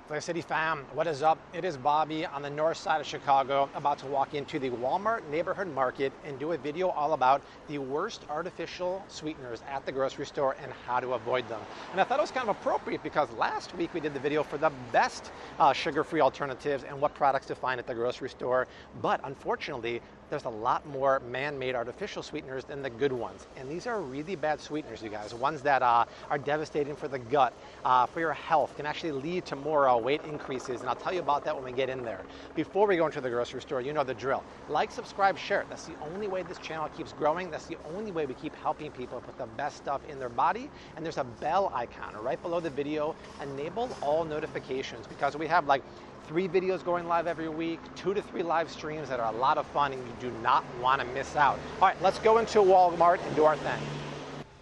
Flare City fam, what is up? It is Bobby on the north side of Chicago, about to walk into the Walmart neighborhood market and do a video all about the worst artificial sweeteners at the grocery store and how to avoid them. And I thought it was kind of appropriate because last week we did the video for the best sugar-free alternatives and what products to find at the grocery store. But unfortunately, there's a lot more man-made artificial sweeteners than the good ones. And these are really bad sweeteners, you guys. Ones that are devastating for the gut, for your health, can actually lead to more weight increases. And I'll tell you about that when we get in there. Before we go into the grocery store, you know the drill. Like, subscribe, share. That's the only way this channel keeps growing. That's the only way we keep helping people put the best stuff in their body. And there's a bell icon right below the video. Enable all notifications because we have like 3 videos going live every week, 2 to 3 live streams that are a lot of fun and you do not want to miss out. All right, let's go into Walmart and do our thing.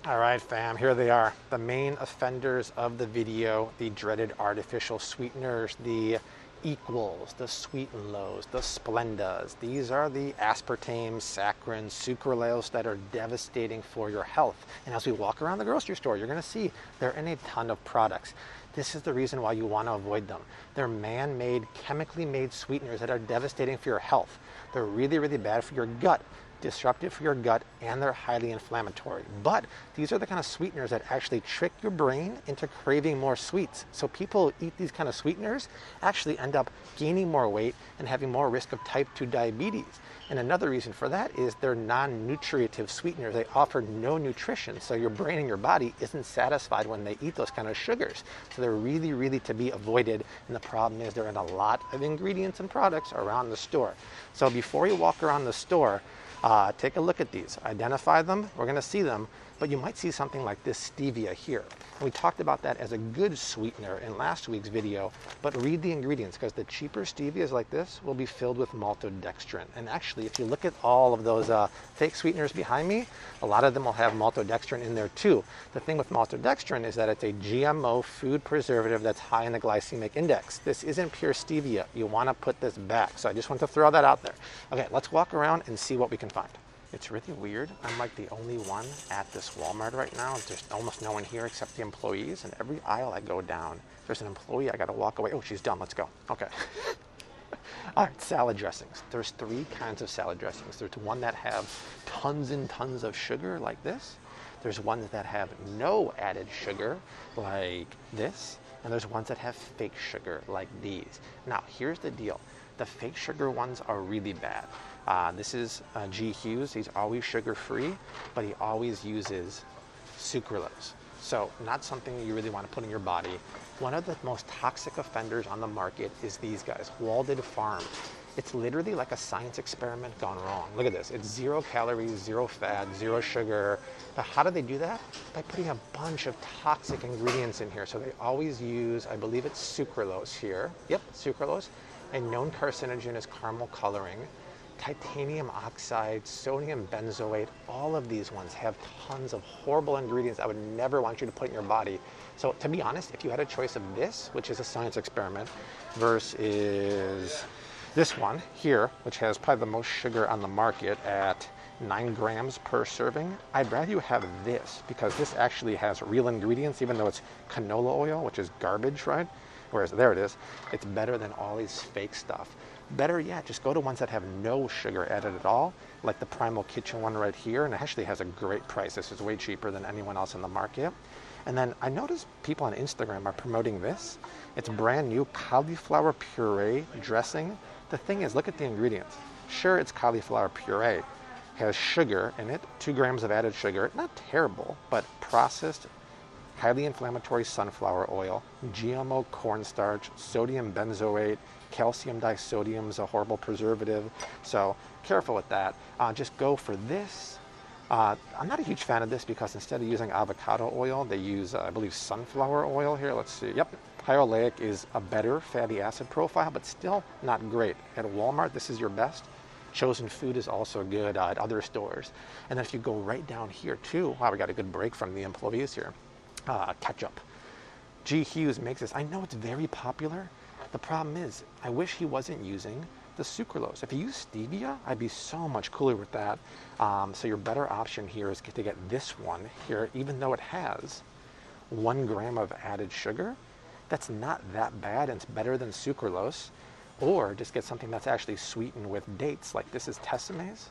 All right, fam, here they are. The main offenders of the video, the dreaded artificial sweeteners, the equals, the Sweeteners, the Splendas. These are the aspartame, saccharin, sucralose that are devastating for your health. And as we walk around the grocery store, you're gonna see they're in a ton of products. This is the reason why you want to avoid them. They're man-made, chemically made sweeteners that are devastating for your health. They're really, really bad for your gut, disruptive for your gut, and they're highly inflammatory. But these are the kind of sweeteners that actually trick your brain into craving more sweets. So people who eat these kind of sweeteners actually end up gaining more weight and having more risk of type 2 diabetes. And another reason for that is they're non-nutritive sweeteners. They offer no nutrition, so your brain and your body isn't satisfied when they eat those kind of sugars. So they're really, really to be avoided. And the problem is they're in a lot of ingredients and products around the store. So before you walk around the store, take a look at these, identify them, we're gonna see them, but you might see something like this stevia here. And we talked about that as a good sweetener in last week's video, but read the ingredients because the cheaper stevias like this will be filled with maltodextrin. And actually, if you look at all of those fake sweeteners behind me, a lot of them will have maltodextrin in there too. The thing with maltodextrin is that it's a GMO food preservative that's high in the glycemic index. This isn't pure stevia. You wanna put this back. So I just want to throw that out there. Okay, let's walk around and see what we can find. It's really weird. I'm like the only one at this Walmart right now. There's almost no one here except the employees, and every aisle I go down, there's an employee, I gotta walk away. Oh, she's done, let's go. Okay. All right, salad dressings. There's 3 kinds of salad dressings. There's one that have tons and tons of sugar like this. There's ones that have no added sugar like this. And there's ones that have fake sugar like these. Now, here's the deal. The fake sugar ones are really bad. This is G. Hughes. He's always sugar-free, but he always uses sucralose. So not something you really want to put in your body. One of the most toxic offenders on the market is these guys, Walden Farms. It's literally like a science experiment gone wrong. Look at this. It's 0 calories, 0 fat, 0 sugar. But how do they do that? By putting a bunch of toxic ingredients in here. So they always use, I believe it's sucralose here. Yep, sucralose. A known carcinogen is caramel coloring. Titanium oxide, sodium benzoate, all of these ones have tons of horrible ingredients I would never want you to put in your body. So to be honest, if you had a choice of this, which is a science experiment, versus this one here, which has probably the most sugar on the market at 9 grams per serving, I'd rather you have this because this actually has real ingredients, even though it's canola oil, which is garbage, right? Whereas there it is, it's better than all these fake stuff. Better yet, just go to ones that have no sugar added at all, like the Primal Kitchen one right here, and it actually has a great price. This is way cheaper than anyone else in the market. And then I noticed people on Instagram are promoting this. It's brand new cauliflower puree dressing. The thing is, look at the ingredients. Sure, it's cauliflower puree. It has sugar in it, 2 grams of added sugar. Not terrible, but processed highly inflammatory sunflower oil, GMO cornstarch, sodium benzoate, calcium disodium is a horrible preservative. So careful with that. Just go for this. I'm not a huge fan of this because instead of using avocado oil, they use, I believe, sunflower oil here. Let's see. Yep. High oleic is a better fatty acid profile, but still not great. At Walmart, this is your best. Chosen Food is also good at other stores. And then if you go right down here too, wow, we got a good break from the employees here. Ketchup. G. Hughes makes this. I know it's very popular. The problem is, I wish he wasn't using the sucralose. If you use stevia, I'd be so much cooler with that. So your better option here is to get this one here, even though it has 1 gram of added sugar. that's not that bad and it's better than sucralose. Or just get something that's actually sweetened with dates, like this is Tesseme's.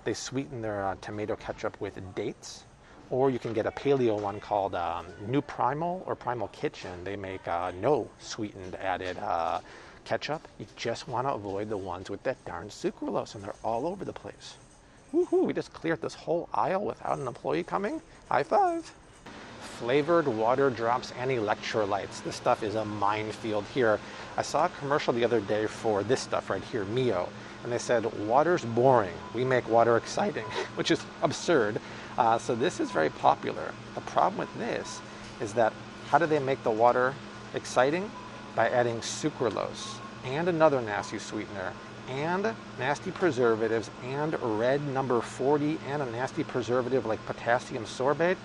They sweeten their tomato ketchup with dates. Or you can get a paleo one called New Primal or Primal Kitchen. They make no sweetened added ketchup. You just want to avoid the ones with that darn sucralose, and they're all over the place. Woohoo, we just cleared this whole aisle without an employee coming. High five. Flavored water drops and electrolytes. This stuff is a minefield here. I saw a commercial the other day for this stuff right here, Mio, and they said, water's boring, we make water exciting, which is absurd. So this is very popular. The problem with this is that how do they make the water exciting? By adding sucralose and another nasty sweetener and nasty preservatives and red number 40 and a nasty preservative like potassium sorbate.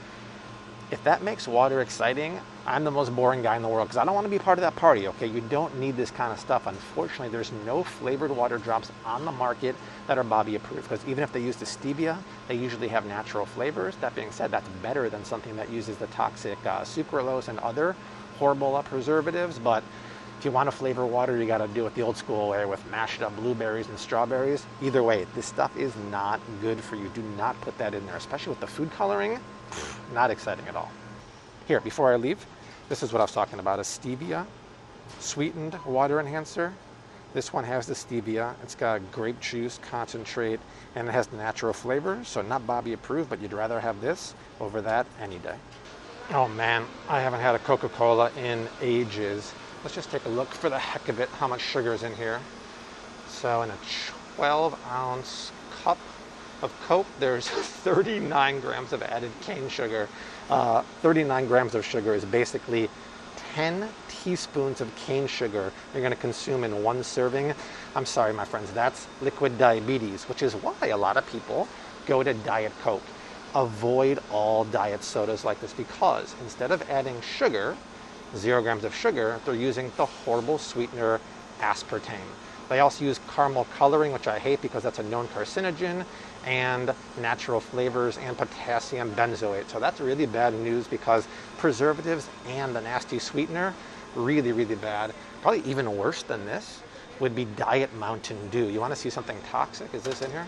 If that makes water exciting, I'm the most boring guy in the world because I don't want to be part of that party, okay? You don't need this kind of stuff. Unfortunately, there's no flavored water drops on the market that are Bobby approved, because even if they use the stevia, they usually have natural flavors. That being said, that's better than something that uses the toxic sucralose and other horrible preservatives. But if you want to flavor water, you got to do it the old school way with mashed up blueberries and strawberries. Either way, this stuff is not good for you. Do not put that in there, especially with the food coloring. Not exciting at all. Here, before I leave, this is what I was talking about, a stevia sweetened water enhancer. This one has the stevia. It's got grape juice concentrate and it has natural flavors. So not Bobby approved, but you'd rather have this over that any day. Oh man, I haven't had a Coca-Cola in ages. Let's just take a look for the heck of it how much sugar is in here. So in a 12-ounce cup of Coke, there's 39 grams of added cane sugar. 39 grams of sugar is basically 10 teaspoons of cane sugar you're going to consume in one serving. I'm sorry, my friends, that's liquid diabetes, which is why a lot of people go to Diet Coke. Avoid all diet sodas like this, because instead of adding sugar, 0 grams of sugar, they're using the horrible sweetener aspartame. They also use caramel coloring, which I hate because that's a known carcinogen, and natural flavors and potassium benzoate. So that's really bad news, because preservatives and the nasty sweetener, really, really bad. Probably even worse than this would be Diet Mountain Dew. You want to see something toxic? Is this in here?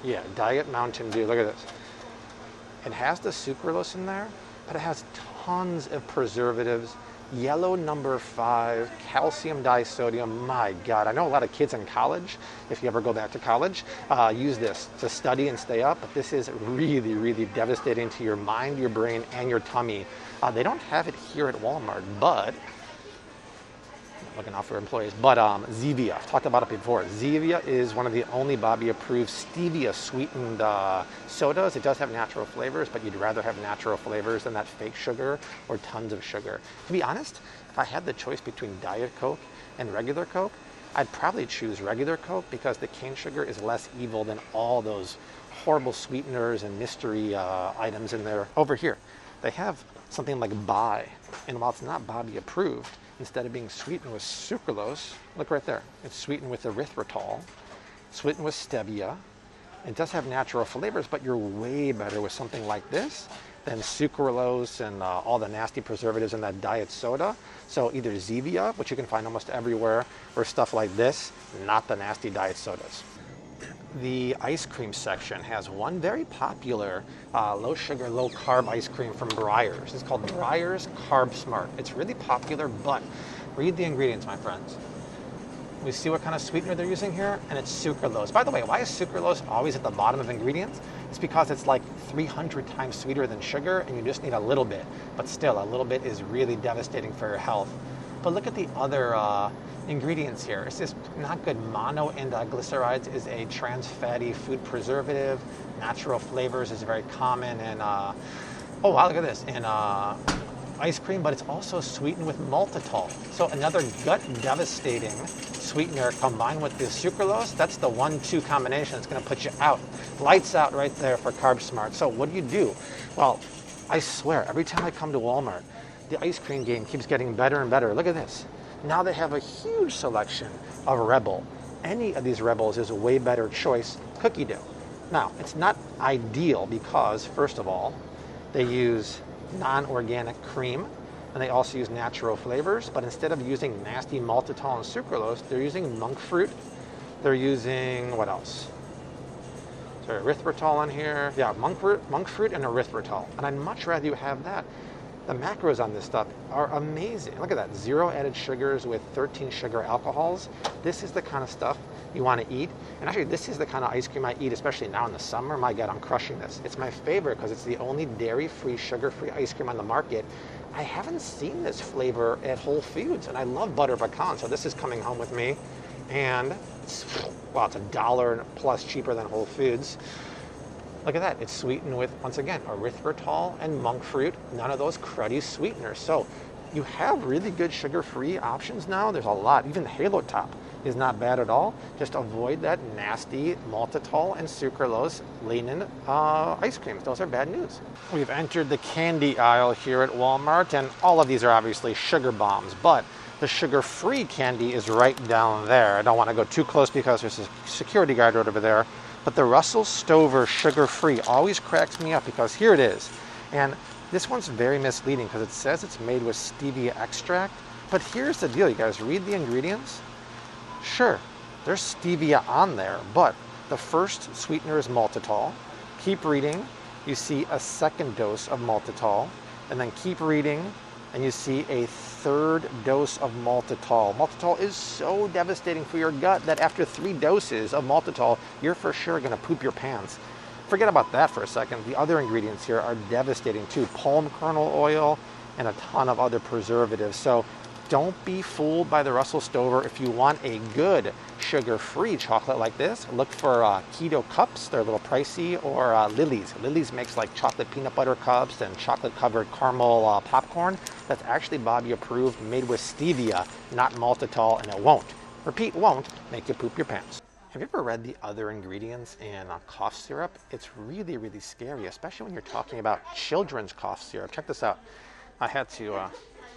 Yeah, Diet Mountain Dew. Look at this. It has the sucralose in there, but it has tons of preservatives. Yellow number 5, calcium disodium. My God, I know a lot of kids in college, if you ever go back to college, use this to study and stay up, but this is really, really devastating to your mind, your brain, and your tummy. They don't have it here at Walmart, but looking out for employees, but Zevia, I've talked about it before. Zevia is one of the only Bobby approved stevia sweetened sodas. It does have natural flavors, but you'd rather have natural flavors than that fake sugar or tons of sugar. To be honest, if I had the choice between Diet Coke and regular Coke, I'd probably choose regular Coke, because the cane sugar is less evil than all those horrible sweeteners and mystery items in there. Over here, they have something like Bai, and while it's not Bobby approved, instead of being sweetened with sucralose, look right there, it's sweetened with erythritol, sweetened with stevia. It does have natural flavors, but you're way better with something like this than sucralose and all the nasty preservatives in that diet soda. So either Zevia, which you can find almost everywhere, or stuff like this, not the nasty diet sodas. The ice cream section has one very popular low sugar, low carb ice cream from Breyers. It's called Breyers Carb Smart. It's really popular, but read the ingredients, my friends. We see what kind of sweetener they're using here, and it's sucralose. By the way, why is sucralose always at the bottom of ingredients? It's because it's like 300 times sweeter than sugar, and you just need a little bit. But still, a little bit is really devastating for your health. But look at the other ingredients here. It's just not good. Monoglycerides is a trans fatty food preservative. Natural flavors is very common, and oh wow, look at this, in ice cream, but it's also sweetened with maltitol. So another gut devastating sweetener combined with the sucralose. That's the 1-2 combination that's going to put you out. Lights out right there for Carb Smart. So what do? Well, I swear, every time I come to Walmart, the ice cream game keeps getting better and better. Look at this. Now they have a huge selection of Rebel. Any of these Rebels is a way better choice cookie dough. Now, it's not ideal because, first of all, they use non-organic cream, And they also use natural flavors, but instead of using nasty maltitol and sucralose, they're using monk fruit. They're using, what else? Sorry, erythritol on here. Yeah, monk fruit and erythritol. And I'd much rather you have that. The macros on this stuff are amazing. Look at that, 0 added sugars with 13 sugar alcohols. This is the kind of stuff you want to eat. And actually, this is the kind of ice cream I eat, especially now in the summer. My God, I'm crushing this. It's my favorite because it's the only dairy-free, sugar-free ice cream on the market. I haven't seen this flavor at Whole Foods, and I love butter pecan, so this is coming home with me. And it's $1 plus cheaper than Whole Foods. Look at that, it's sweetened with, once again, erythritol and monk fruit, none of those cruddy sweeteners. So you have really good sugar-free options now. There's a lot, even the Halo Top is not bad at all. Just avoid that nasty maltitol and sucralose laden ice creams. Those are bad news. We've entered the candy aisle here at Walmart, and all of these are obviously sugar bombs, but the sugar-free candy is right down there. I don't want to go too close because there's a security guard right over there. But the Russell Stover sugar-free always cracks me up because here it is. And this one's very misleading because it says it's made with stevia extract. But here's the deal, you guys. Read the ingredients. Sure, there's stevia on there, but the first sweetener is maltitol. Keep reading, you see a second dose of maltitol. And then keep reading, and you see a third dose of maltitol. Maltitol is so devastating for your gut that after 3 doses of maltitol, you're for sure gonna poop your pants. Forget about that for a second. The other ingredients here are devastating too. Palm kernel oil and a ton of other preservatives. So don't be fooled by the Russell Stover. If you want a good sugar-free chocolate like this, look for keto cups. They're a little pricey, or Lily's. Lily's makes like chocolate peanut butter cups and chocolate-covered caramel popcorn. That's actually Bobby approved, made with stevia, not maltitol, and it won't, repeat, won't make you poop your pants. Have you ever read the other ingredients in cough syrup? It's really, really scary, especially when you're talking about children's cough syrup. Check this out. I had to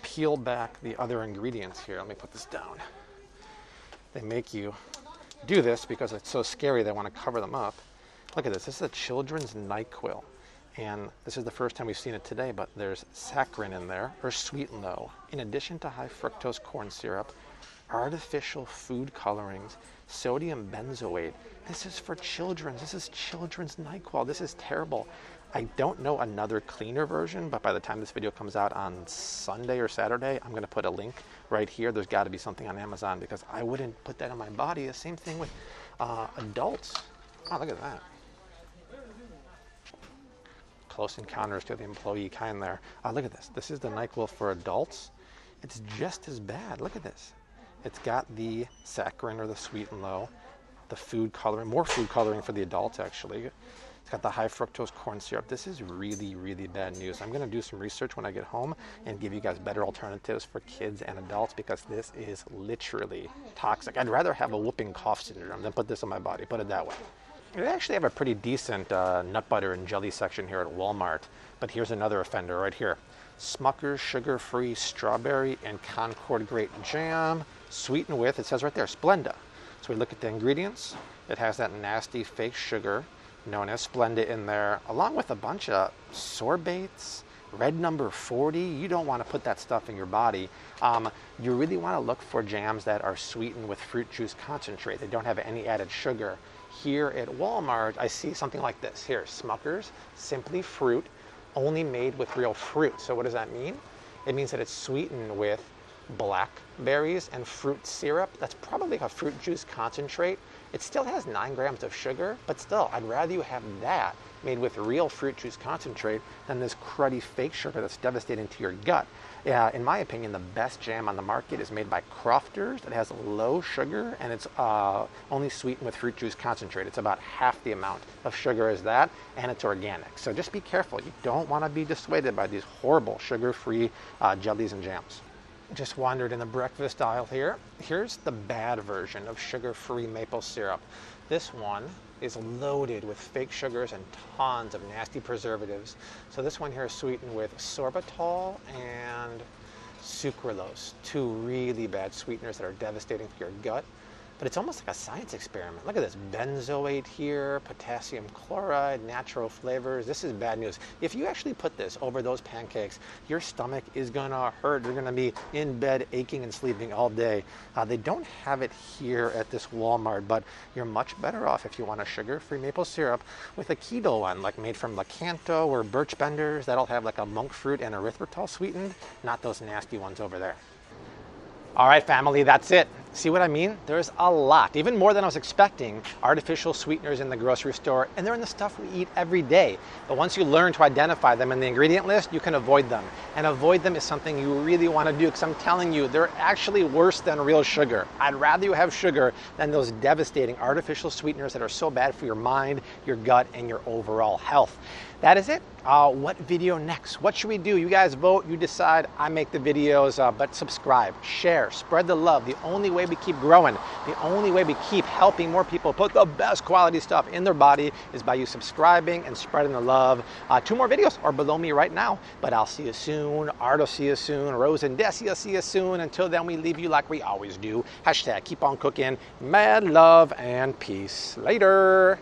peel back the other ingredients here. Let me put this down. They make you do this because it's so scary they want to cover them up. Look at this. This is a children's NyQuil. And this is the first time we've seen it today, but there's saccharin in there, or sweet and low. In addition to high fructose corn syrup, artificial food colorings, sodium benzoate. This is for children. This is children's NyQuil. This is terrible. I don't know another cleaner version, but by the time this video comes out on Sunday or Saturday, I'm going to put a link right here. There's got to be something on Amazon because I wouldn't put that on my body. The same thing with adults. Oh, look at that. Close encounters to the employee kind there. Look at this. This is the NyQuil for adults. It's just as bad. Look at this. It's got the saccharin or the sweet and low, the food coloring, more food coloring for the adults actually. It's got the high fructose corn syrup. This is really, really bad news. I'm going to do some research when I get home and give you guys better alternatives for kids and adults because this is literally toxic. I'd rather have a whooping cough syndrome than put this on my body, put it that way. They actually have a pretty decent nut butter and jelly section here at Walmart, but here's another offender right here. Smucker's sugar-free strawberry and Concord grape jam, sweetened with, it says right there, Splenda. So we look at the ingredients. It has that nasty fake sugar known as Splenda in there, along with a bunch of sorbates, red number 40. You don't want to put that stuff in your body. You really want to look for jams that are sweetened with fruit juice concentrate. They don't have any added sugar. Here at Walmart, I see something like this. Here, Smucker's Simply Fruit, only made with real fruit. So what does that mean? It means that it's sweetened with blackberries and fruit syrup. That's probably a fruit juice concentrate. It still has 9 grams of sugar, but still, I'd rather you have that made with real fruit juice concentrate than this cruddy fake sugar that's devastating to your gut. In my opinion, the best jam on the market is made by Crofters. It has low sugar and it's only sweetened with fruit juice concentrate. It's about half the amount of sugar as that, and it's organic. So just be careful. You don't want to be dissuaded by these horrible sugar-free jellies and jams. Just wandered in the breakfast aisle here. Here's the bad version of sugar-free maple syrup. This one is loaded with fake sugars and tons of nasty preservatives. So this one here is sweetened with sorbitol and sucralose, 2 really bad sweeteners that are devastating for your gut. But it's almost like a science experiment. Look at this, benzoate here, potassium chloride, natural flavors. This is bad news. If you actually put this over those pancakes, your stomach is gonna hurt. You're gonna be in bed aching and sleeping all day. They don't have it here at this Walmart, but you're much better off if you want a sugar-free maple syrup with a keto one, like made from Lakanto or Birch Benders. That'll have like a monk fruit and erythritol sweetened, not those nasty ones over there. All right, family, that's it. See what I mean? There's a lot, even more than I was expecting, artificial sweeteners in the grocery store, and they're in the stuff we eat every day. But once you learn to identify them in the ingredient list, you can avoid them. And avoid them is something you really want to do, because I'm telling you, they're actually worse than real sugar. I'd rather you have sugar than those devastating artificial sweeteners that are so bad for your mind, your gut, and your overall health. That is it. What video next? What should we do? You guys vote, you decide. I make the videos, but subscribe, share, spread the love. The only way we keep growing, the only way we keep helping more people put the best quality stuff in their body is by you subscribing and spreading the love. 2 more videos are below me right now, but I'll see you soon. Art will see you soon. Rose and Desi will see you soon. Until then, we leave you like we always do. # keep on cooking. Mad love and peace. Later.